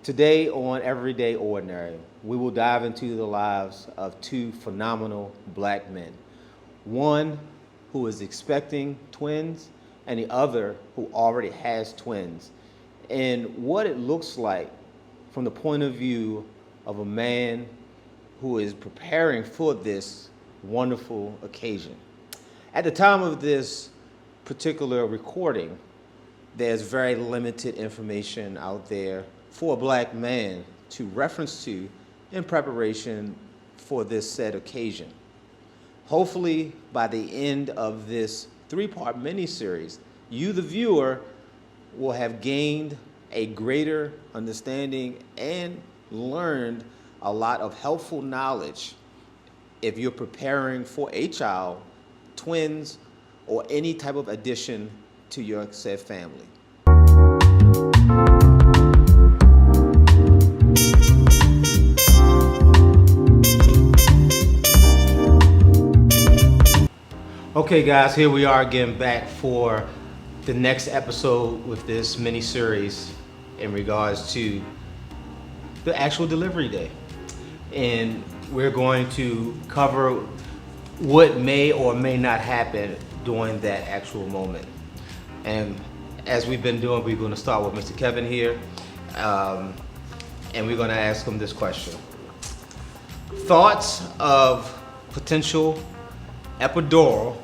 Today on Everyday Ordinary, we will dive into the lives of two phenomenal black men. One who is expecting twins and the other who already has twins. And what it looks like from the point of view of a man who is preparing for this wonderful occasion. At the time of this particular recording, there's very limited information out there for a black man to reference to in preparation for this said occasion. Hopefully, by the end of this three-part miniseries, you, the viewer, will have gained a greater understanding and learned a lot of helpful knowledge if you're preparing for a child, twins, or any type of addition to your said family. Okay guys, here we are again back for the next episode with this mini-series in regards to the actual delivery day. And we're going to cover what may or may not happen during that actual moment. And as we've been doing, we're going to start with Mr. Kevin here. And we're going to ask him this question. Thoughts of potential epidural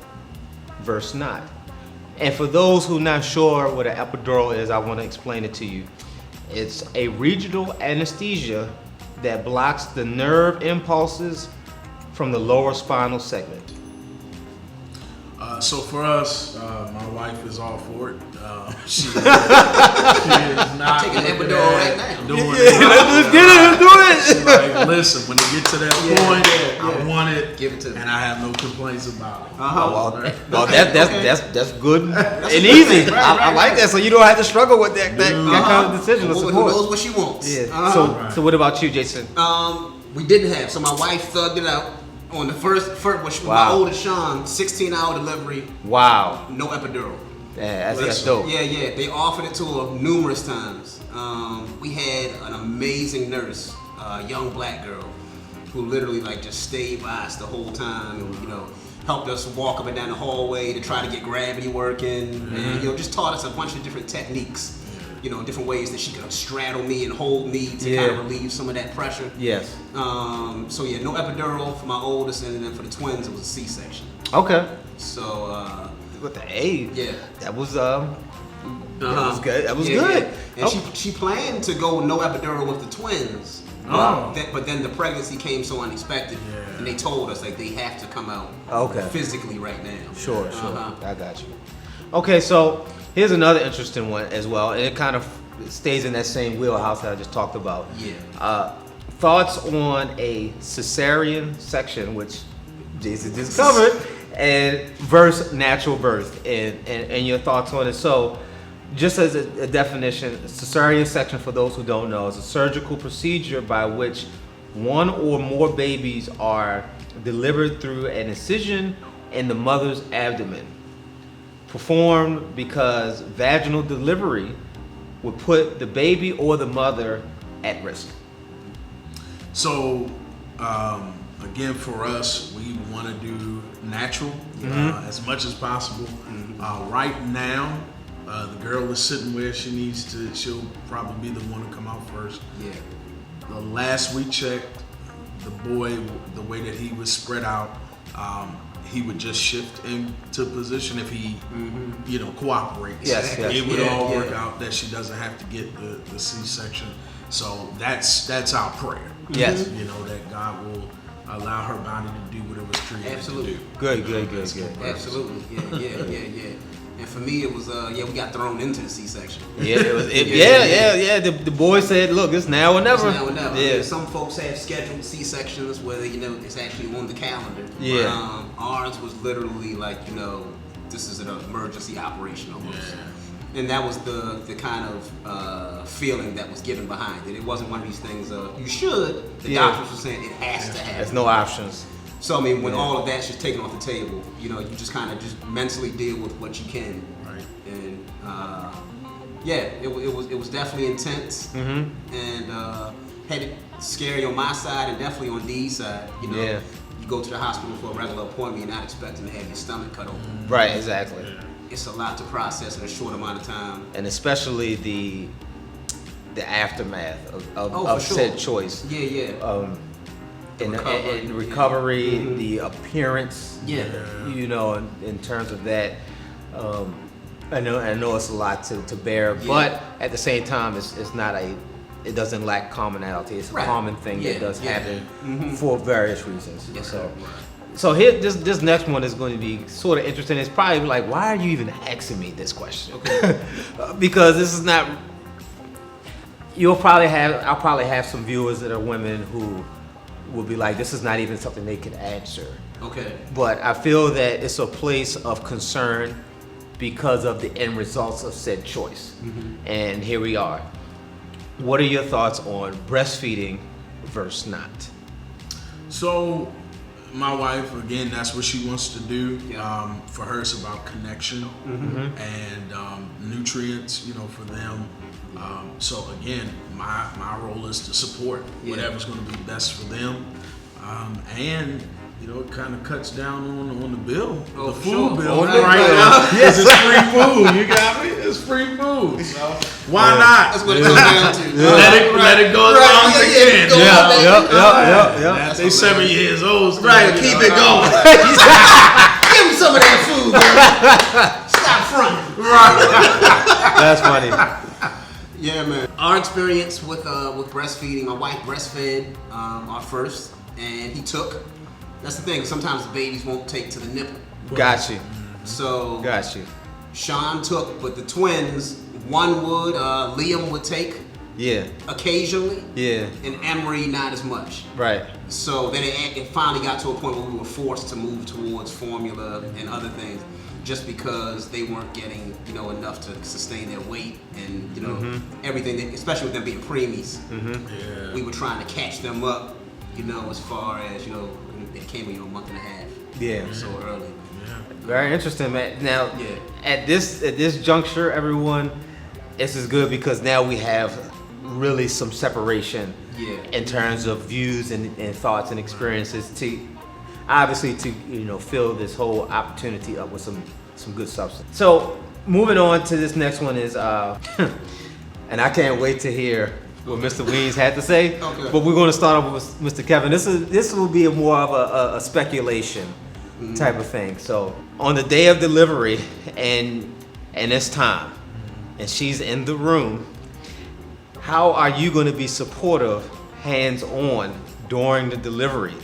versus not. And for those who are not sure what an epidural is, I want to explain it to you. It's a regional anesthesia that blocks the nerve impulses from the lower spinal segment. So for us, my wife is all for it. She is not taking an epidural right now. Doing Let's get it, let's do it. She's like, listen, when it gets to that point, I want it, give it to me, and I have no complaints about it. Well, that's good and easy. Right. I like that, so you don't have to struggle with that kind of decision. Who knows what she wants? Yeah. So what about you, Jason? We didn't have. So my wife thugged it out on the first which my oldest Sean, 16-hour delivery. Wow. No epidural. Yeah, that's dope. Yeah. They offered it to her numerous times. We had an amazing nurse, a young black girl, who literally just stayed by us the whole time, and helped us walk up and down the hallway to try to get gravity working, and just taught us a bunch of different techniques. Different ways that she could straddle me and hold me to kind of relieve some of that pressure. Yes. So no epidural for my oldest, and then for the twins, it was a C-section. Okay. So with the A. Yeah. That was good. That was good. Yeah. And she planned to go no epidural with the twins. But then the pregnancy came so unexpected, and they told us they have to come out physically right now. Sure. I got you. Okay, so here's another interesting one as well, and it kind of stays in that same wheelhouse that I just talked about. Yeah. Thoughts on a cesarean section, which Jason just covered, and versus natural birth, and your thoughts on it. So, just as a definition, cesarean section, for those who don't know, is a surgical procedure by which one or more babies are delivered through an incision in the mother's abdomen. Performed because vaginal delivery would put the baby or the mother at risk. So, again, for us, we want to do natural as much as possible. Right now, the girl is sitting where she needs to. She'll probably be the one to come out first. Yeah. The last we checked, the boy, the way that he was spread out, he would just shift into position if he, cooperates. Yes. It would all work out that she doesn't have to get the C-section. So that's our prayer. Yes. That God will allow her body to do what it was created to do. Good. Absolutely. Yeah. And for me, it was we got thrown into the C-section. Yeah, it was. The boy said, "Look, it's now or never." It's now or never. Yeah. Some folks have scheduled C-sections where it's actually on the calendar. Yeah. Ours was literally this is an emergency operation almost. Yeah. And that was the kind of feeling that was given behind it. It wasn't one of these things of you should. The doctors were saying it has to happen. There's no options. So when all of that's just taken off the table, you just kind of just mentally deal with what you can. Right. And Yeah, it was definitely intense, and had it scary on my side and definitely on Dee's side. You know, Yeah. you go to the hospital for a regular appointment, you're not expecting to have your stomach cut open. Right, exactly. It's a lot to process in a short amount of time. And especially the aftermath of For sure. said choice. Yeah. In recovery, the appearance. Yeah. You know, in terms of that. I know it's a lot to bear, but at the same time, it's not it doesn't lack commonality. It's a Right. common thing that does happen for various reasons. Yes, So, sir. so here, this next one is going to be sort of interesting. It's probably like, why are you even asking me this question? Okay. Because this is not. I'll probably have some viewers that are women who will be like, this is not even something they can answer. Okay. But I feel that it's a place of concern because of the end results of said choice. And here we are. What are your thoughts on breastfeeding versus not? So, my wife, again, that's what she wants to do. Yeah. For her, it's about connection and nutrients, you know, for them. So again, my role is to support whatever's going to be best for them, and you know, it kind of cuts down on the bill, the food sure. bill, Right. right? Because it's free food. You got me? It's free food. So why not? That's what it comes down to. Let it go as long as it can. Yeah. They 7 years old. Still, Right, keep it going. Give them some of that food, girl. Stop fronting. That's funny. Yeah, man. Our experience with breastfeeding, my wife breastfed our first, and he took. That's the thing. Sometimes the babies won't take to the nipple. Got you. So Sean took, but the twins, one would, Liam would take Yeah. occasionally, Yeah. and Emery not as much. Right. So then it finally got to a point where we were forced to move towards formula and other things, just because they weren't getting, you know, enough to sustain their weight and, you know, everything, especially with them being preemies. Yeah. We were trying to catch them up, you know, as far as, you know, it came in a month and a half. Yeah. So early. Very interesting, man. Now, Yeah. at this juncture, everyone, this is good because now we have really some separation in terms of views and thoughts and experiences to obviously to, you know, fill this whole opportunity up with some good substance. So moving on to this next one is and I can't wait to hear what Mr. Weems had to say. Okay. But we're going to start off with Mr. Kevin. This will be more of a speculation type of thing. So on the day of delivery and it's time and she's in the room, how are you going to be supportive, hands-on during the delivery?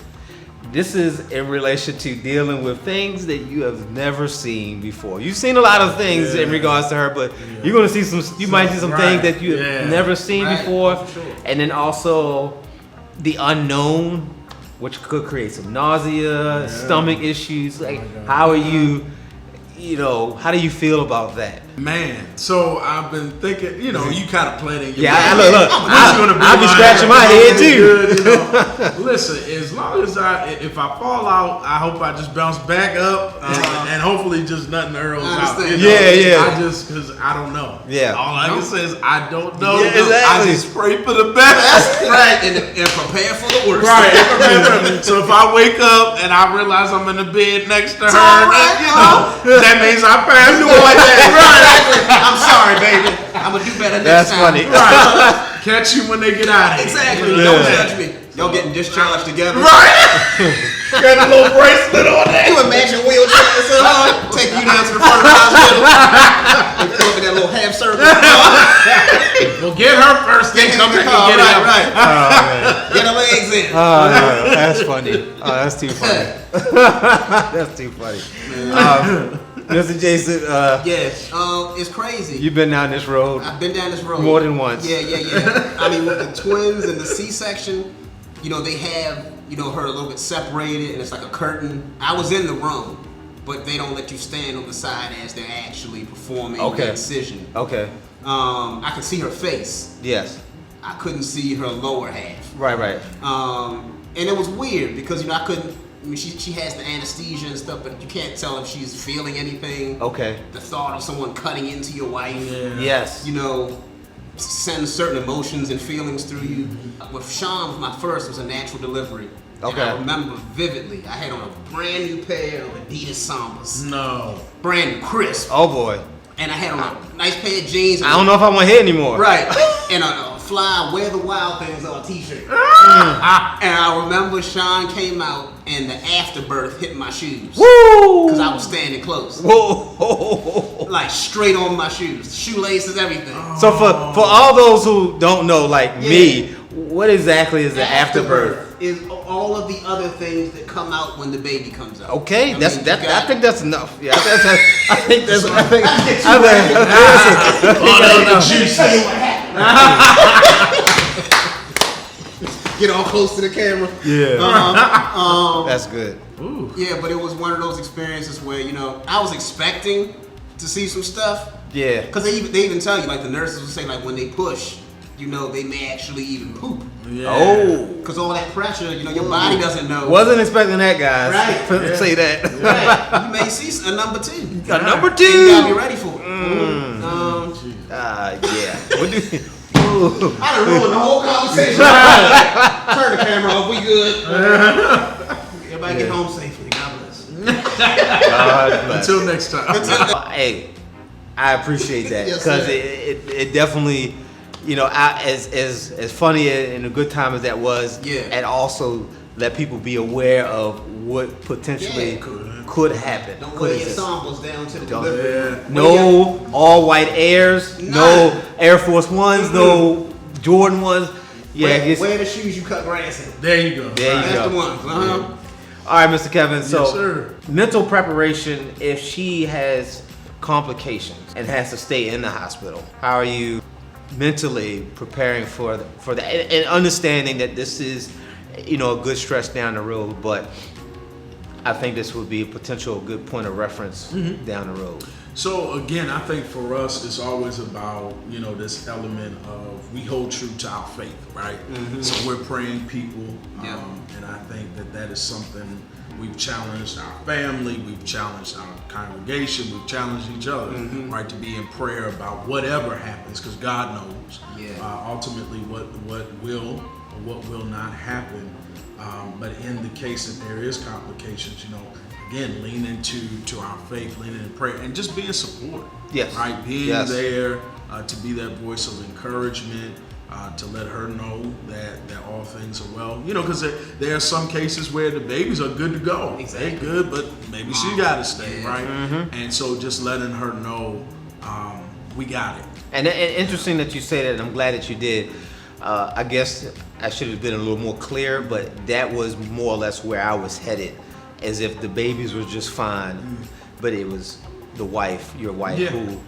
This is in relation to dealing with things that you have never seen before. You've seen a lot of things in regards to her, but you're going to see you might see some things that you have never seen before. For sure. And then also the unknown, which could create some nausea, stomach issues. Like, how are you, how do you feel about that? Man, so I've been thinking, you know, you kind of played in your Look, I'll be lying. scratching my head too. Good, you know. Listen, as long as if I fall out, I hope I just bounce back up and hopefully just nothing earls out. understand. I just, because I don't know. Yeah. All I can say is I don't know. Yeah, exactly. I just pray for the best. Right, and prepare for the worst. Right. So if I wake up and I realize I'm in the bed next to her, all right, that means I passed away. I'm sorry, baby. I'm gonna do better next time. That's funny. Right. Catch you when they get out of here. Exactly. Don't judge me. Y'all getting discharged together. Right. Got a little bracelet on Can that. you imagine wheelchairs take you down to the front of the hospital? They pull up in that little half circle. Well, get her first, then come back and get out. Right. Oh, man. Get her legs in. Oh, no, that's funny. Oh, that's too funny. That's too funny. Mr. Jason, It's crazy. you've been down this road. I've been down this road More than once. Yeah. I mean, with the twins and the C-section, you know, they have, you know, her a little bit separated, and it's like a curtain. I was in the room, but they don't let you stand on the side as they're actually performing the incision. Okay. I could see her face. Yes. I couldn't see her lower half. Right. And it was weird because, you know, I couldn't I mean, she has the anesthesia and stuff, but you can't tell if she's feeling anything. Okay. The thought of someone cutting into your wife. Yeah. Yes. You know, sends certain emotions and feelings through you. With Sean, my first was a natural delivery. Okay. And I remember vividly, I had on a brand new pair of Adidas Sambas. No. Brand new, crisp. Oh boy. And I had on a nice pair of jeans. I don't know if I want to hear anymore. Right. And a fly Where the Wild Things Are t-shirt. And I remember Sean came out and the afterbirth hit my shoes. Woo! Because I was standing close. Whoa. Like straight on my shoes. Shoelaces, everything. So for all those who don't know, like me, what exactly is the afterbirth? Is all of the other things that come out when the baby comes out. Okay, I that's mean, that. you I got- think that's enough. Yeah, I think that's. So- I think. Get all close to the camera. Yeah. That's good. Ooh. Yeah, but it was one of those experiences where, you know, I was expecting to see some stuff. Yeah. Because they even tell you, like the nurses will say, like when they push, you know, they may actually even poop. Yeah. Oh. Because all that pressure, you know, your body doesn't know. Wasn't expecting that, guys. Right. Say that. Right. You may see a number two. A number And you gotta be two. ready for it. Yeah. What do? I done ruined the whole conversation. Turn the camera off. We good. Everybody get home safely. God bless. Until next time. Hey, I appreciate that Yes, because sir. it definitely, you know, as funny and a good time as that was, Yeah. and also let people be aware of what potentially Yeah. could happen. Don't could wear your exist. sambas down to the Don't- delivery. Yeah. No all white Airs, no None. Air Force Ones, no Jordan ones. Yeah, I guess- wear the shoes you cut grass in. There you go. There you That's go. the ones. All right, Mr. Kevin. So, Yes, sir. mental preparation if she has complications and has to stay in the hospital. How are you mentally preparing for that and understanding that this is, you know, a good stretch down the road, but I think this would be a potential good point of reference down the road. So again, I think for us, it's always about, you know, this element of we hold true to our faith, right? So we're praying people, Yeah. and I think that is something we've challenged our family, we've challenged our congregation, we've challenged each other, right, to be in prayer about whatever happens, because God knows ultimately what will or what will not happen. But in the case that there is complications, you know, again, lean into our faith, leaning in prayer, and just being support. Yes. Right, being Yes. there to be that voice of encouragement, to let her know that all things are well. You know, because there are some cases where the babies are good to go. Exactly. They're good, but maybe she got to stay, Yeah. right? And so just letting her know we got it. And interesting that you say that, and I'm glad that you did. I guess I should have been a little more clear, but that was more or less where I was headed, as if the babies were just fine, but it was the wife, your wife, Yeah. who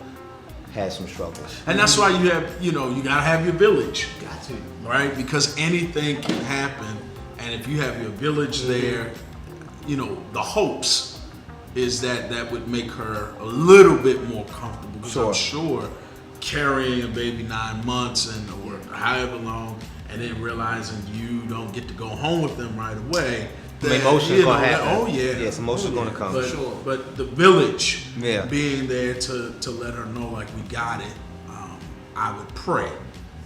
had some struggles. And that's why you have, you know, you got to have your village. Got to. Right? Because anything can happen, and if you have your village there, you know, the hopes is that would make her a little bit more comfortable. Because I'm sure carrying a baby 9 months or however long, and then realizing you don't get to go home with them right away. Emotions gonna happen. Oh yeah. Yes, emotions gonna come. But, Sure. but the village, Yeah. being there to let her know like we got it, I would pray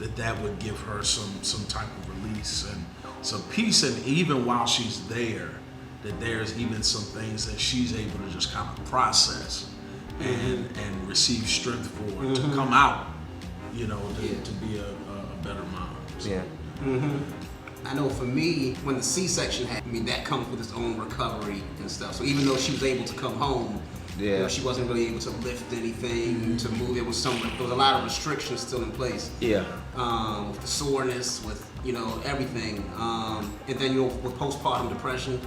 that would give her some type of release and some peace, and even while she's there, that there's even some things that she's able to just kind of process and receive strength for to come out, you know, to be a better mom. So. Yeah. I know for me, when the C-section happened, I mean, that comes with its own recovery and stuff. So even though she was able to come home, you know, she wasn't really able to lift anything, to move. There was a lot of restrictions still in place. Yeah. With the soreness, with, you know, everything. And then, you know, with postpartum depression,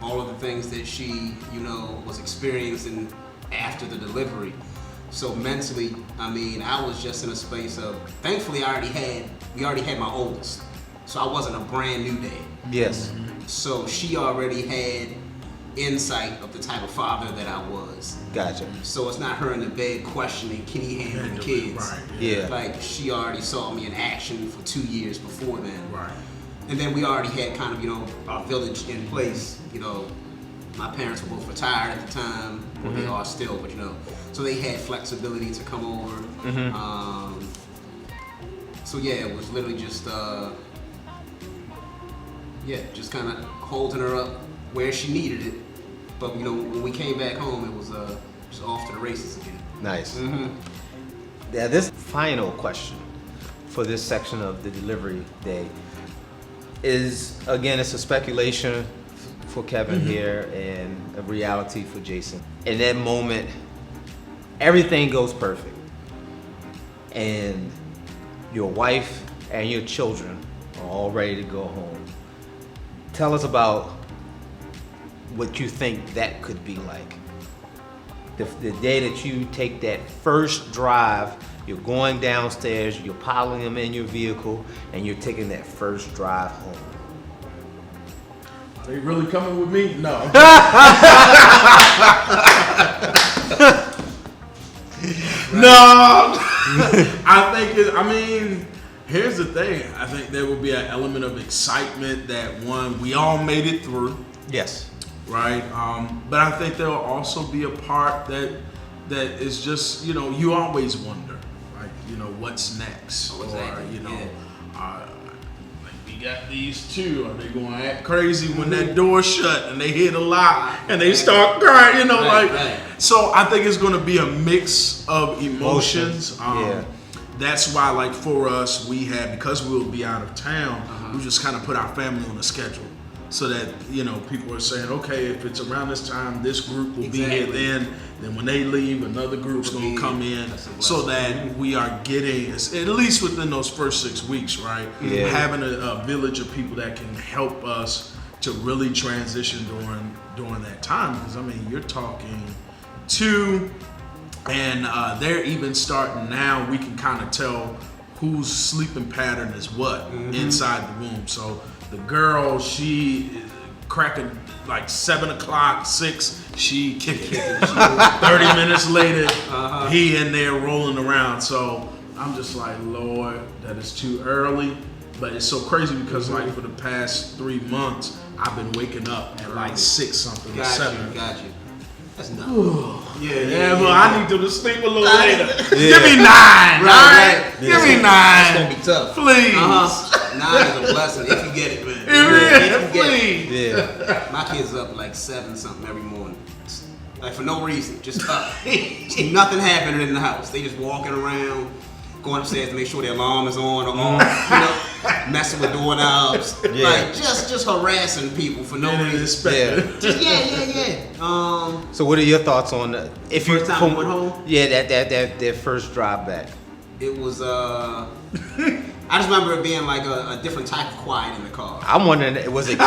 all of the things that she, you know, was experiencing after the delivery. So mentally, I mean, I was just in a space of, thankfully we already had my oldest. So I wasn't a brand new dad. Yes. So she already had insight of the type of father that I was. Gotcha. So it's not her in the bed questioning, can he handle the kids? Right. Yeah. Like, she already saw me in action for 2 years before then. Right. And then we already had kind of, our village in place. My parents were both retired at the time, or they are still, but so they had flexibility to come over. So yeah, it was literally just, just kind of holding her up where she needed it. But when we came back home, it was just off to the races again. Nice. Yeah, this final question for this section of the delivery day is, again, it's a speculation for Kevin here and a reality for Jason. In that moment, everything goes perfect. And your wife and your children are all ready to go home. Tell us about what you think that could be like. The day that you take that first drive, you're going downstairs, you're piling them in your vehicle, and you're taking that first drive home. Are you really coming with me? No. No. Here's the thing. I think there will be an element of excitement that we all made it through. Yes. Right. But I think there will also be a part that is just, you always wonder, like, what's next? Oh, exactly. Like we got these two. Are they going to act crazy when that door shut and they hit a lock and they start crying? Right. So I think it's going to be a mix of emotions. Yeah. That's why, like, for us, because we'll be out of town, we just kind of put our family on a schedule. So that, people are saying, okay, if it's around this time, this group will be here then when they leave, another group's going to come in, so that we are getting, at least within those first 6 weeks, right? Yeah. Having a village of people that can help us to really transition during that time. Because, you're talking 2, and they're even starting now, we can kind of tell whose sleeping pattern is what inside the womb. So the girl, she cracking like 7 o'clock, 6, she kicking. 30 minutes later, he in there rolling around. So I'm just like, Lord, that is too early. But it's so crazy because like for the past 3 months, I've been waking up at like 6 something or 7. Got you. That's nuts. Yeah, but I need to sleep a little later. Give me 9, all right? Give me 9. It's gonna be tough. Please. 9 is a blessing if you get it, man. Please. Yeah. My kid's up like 7 something every morning. Like for no reason, just up. Nothing happening in the house. They just walking around, going upstairs to make sure their alarm is on or off, messing with doorknobs. Yeah. Like just harassing people for no reason. Yeah. So what are your thoughts on that? If First time we went home? Yeah, that first drive back. It was I just remember it being like a different type of quiet in the car. I'm wondering, was it?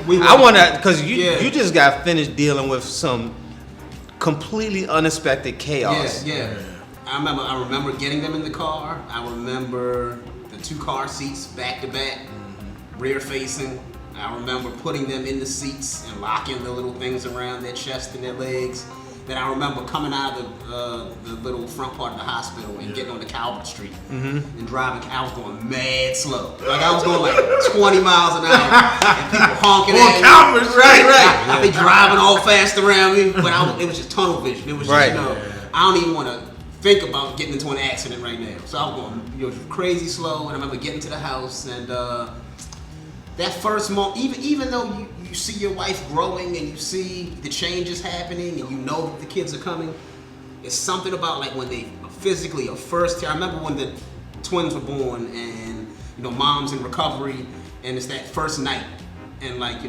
We I wonder because you Yeah. you just got finished dealing with some completely unexpected chaos. Yeah. I remember getting them in the car. I remember the 2 car seats back to back, rear facing. I remember putting them in the seats and locking the little things around their chest and their legs. Then I remember coming out of the little front part of the hospital and getting on the Calvert Street and driving. I was going mad slow. Like I was going like 20 miles an hour and people honking at me. Calvert Street. Right. They driving all fast around me, but it was just tunnel vision. It was just, I don't even want to think about getting into an accident right now. So I was going crazy slow, and I remember getting to the house and that first month, even though you see your wife growing and you see the changes happening and you know that the kids are coming, it's something about like when they physically are first. I remember when the twins were born and mom's in recovery and it's that first night and like the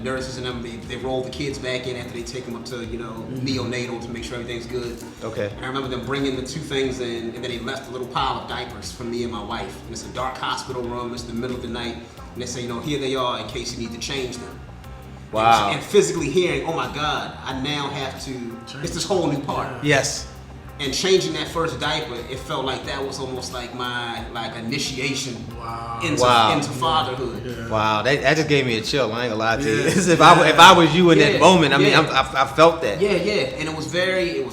nurses and them they roll the kids back in after they take them up to neonatal to make sure everything's good. Okay. And I remember them bringing the 2 things in and then they left a little pile of diapers for me and my wife. And it's a dark hospital room. It's the middle of the night. And they say, here they are in case you need to change them. Wow. And physically hearing, oh my God, I now have to, it's this whole new part. Yes. And changing that first diaper, it felt like that was almost like my initiation into fatherhood. Yeah. Wow, that just gave me a chill. I ain't gonna lie to you. If I was you in that moment, I felt that. Yeah, and it was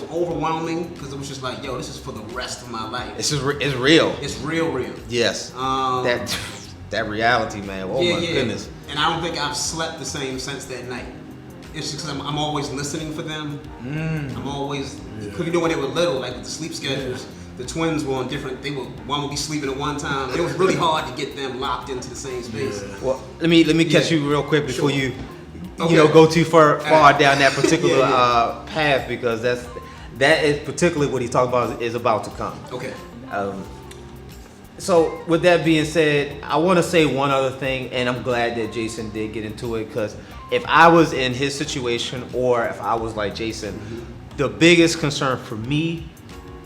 overwhelming because it was just like, yo, this is for the rest of my life. It's real. It's real. Yes. that reality, man. Oh my goodness. And I don't think I've slept the same since that night. It's just because I'm always listening for them. I'm always, because you know when they were little, like with the sleep schedules, the twins were on different. One would be sleeping at one time. It was really hard to get them locked into the same space. Well, let me catch you real quick before you go too far down that particular path, because that is particularly what he's talking about is about to come. Okay. So with that being said, I want to say one other thing, and I'm glad that Jason did get into it, because if I was in his situation, or if I was like Jason, the biggest concern for me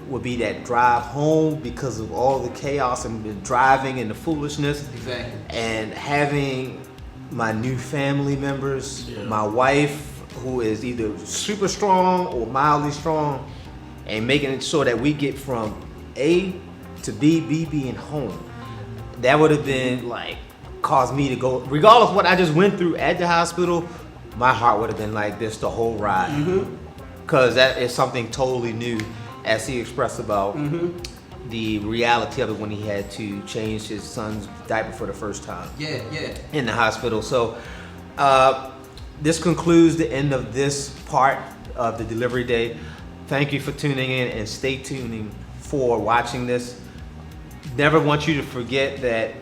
would be that drive home, because of all the chaos and the driving and the foolishness. Exactly. And having my new family members, my wife, who is either super strong or mildly strong, and making sure that we get from A to B being home. That would have been like, caused me to go, regardless of what I just went through at the hospital, my heart would have been like this the whole ride. Because that is something totally new, as he expressed about the reality of it when he had to change his son's diaper for the first time. In the hospital. So this concludes the end of this part of the delivery day. Thank you for tuning in, and stay tuning for watching this. Never want you to forget that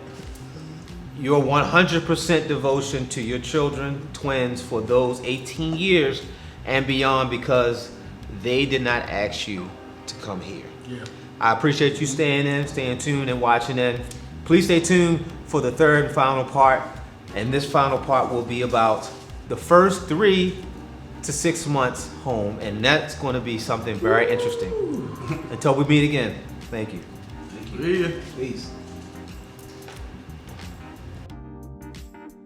your 100% devotion to your children, twins, for those 18 years and beyond, because they did not ask you to come here. I appreciate you staying tuned and watching it. Please stay tuned for the third and final part, and this final part will be about the first 3 to 6 months home, and that's going to be something very interesting. Until we meet again, thank you. Yeah. Peace.